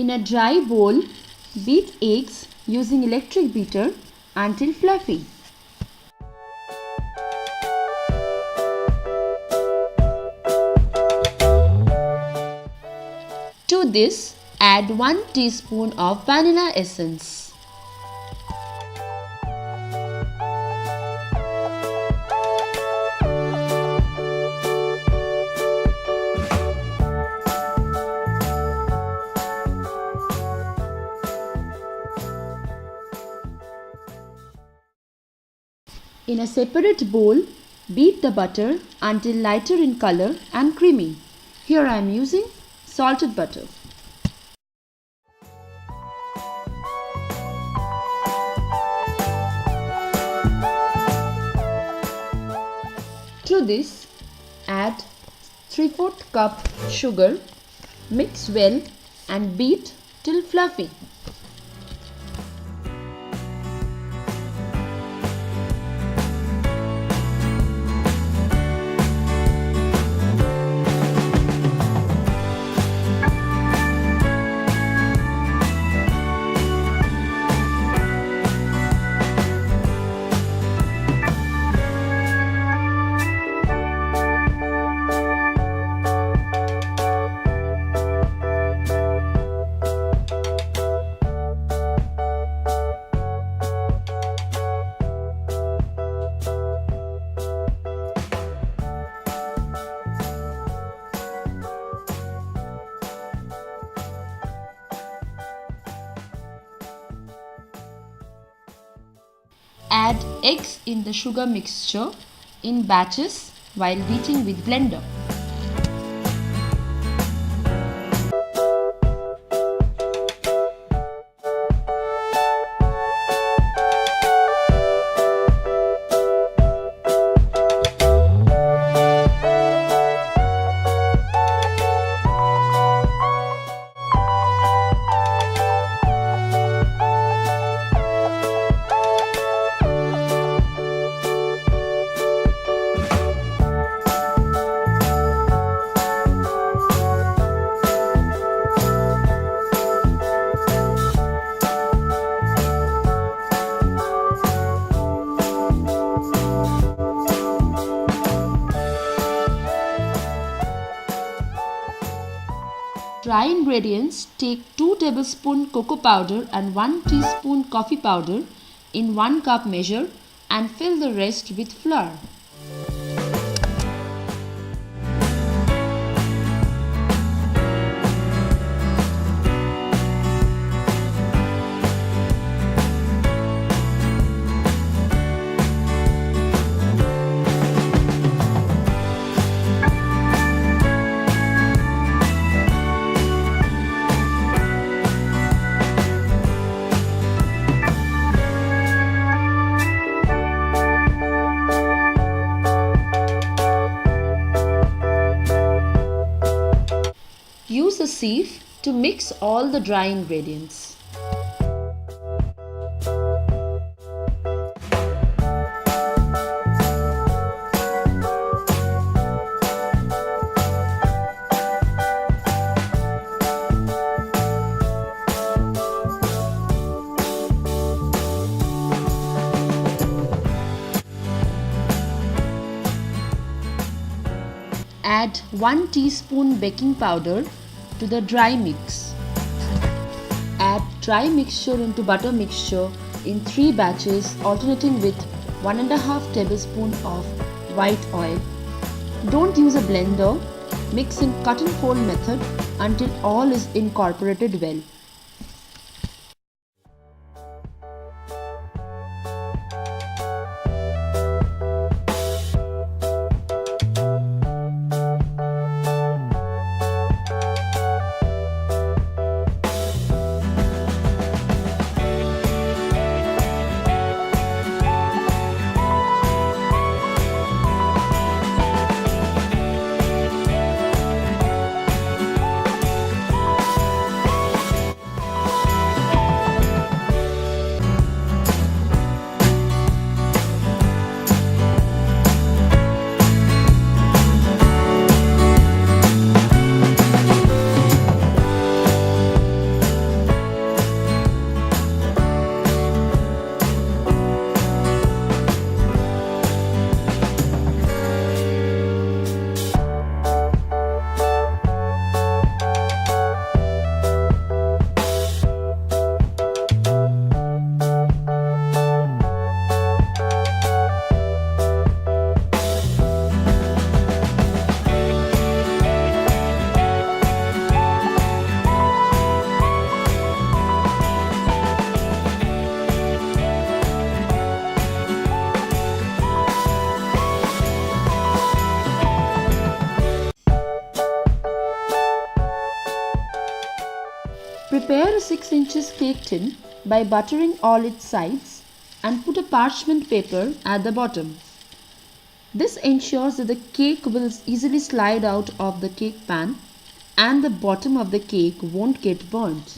In a dry bowl, beat eggs using electric beater until fluffy. To this, add 1 teaspoon of vanilla essence. In a separate bowl, beat the butter until lighter in color and creamy. Here I am using salted butter. To this, add 3/4 cup sugar, mix well and beat till fluffy. Add eggs in the sugar mixture in batches while beating with blender. Dry ingredients: take 2 tablespoons cocoa powder and 1 teaspoon coffee powder in 1 cup measure and fill the rest with flour. Use a sieve to mix all the dry ingredients. Add 1 teaspoon baking powder to the dry mix. Add dry mixture into butter mixture in 3 batches, alternating with 1.5 tablespoon of white oil. Don't use a blender. Mix in cut and fold method until all is incorporated well. 6 inches cake tin by buttering all its sides and put a parchment paper at the bottom. This ensures that the cake will easily slide out of the cake pan and the bottom of the cake won't get burnt.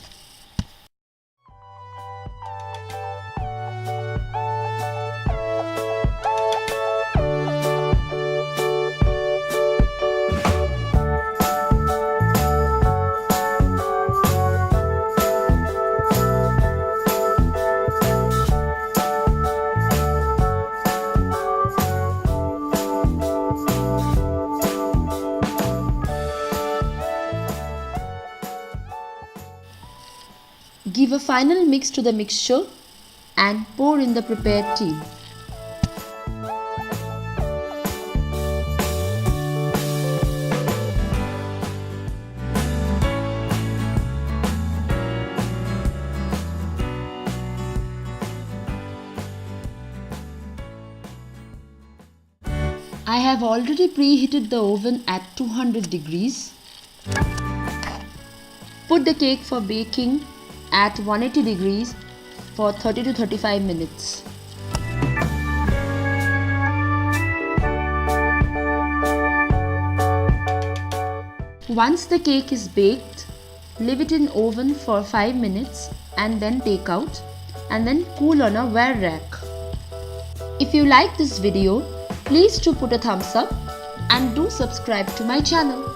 Give a final mix to the mixture and pour in the prepared tea. I have already preheated the oven at 200 degrees. Put the cake for baking at 180 degrees for 30 to 35 minutes. Once the cake is baked, leave it in oven for 5 minutes and then take out and then cool on a wire rack. If you like this video, please do put a thumbs up and do subscribe to my channel.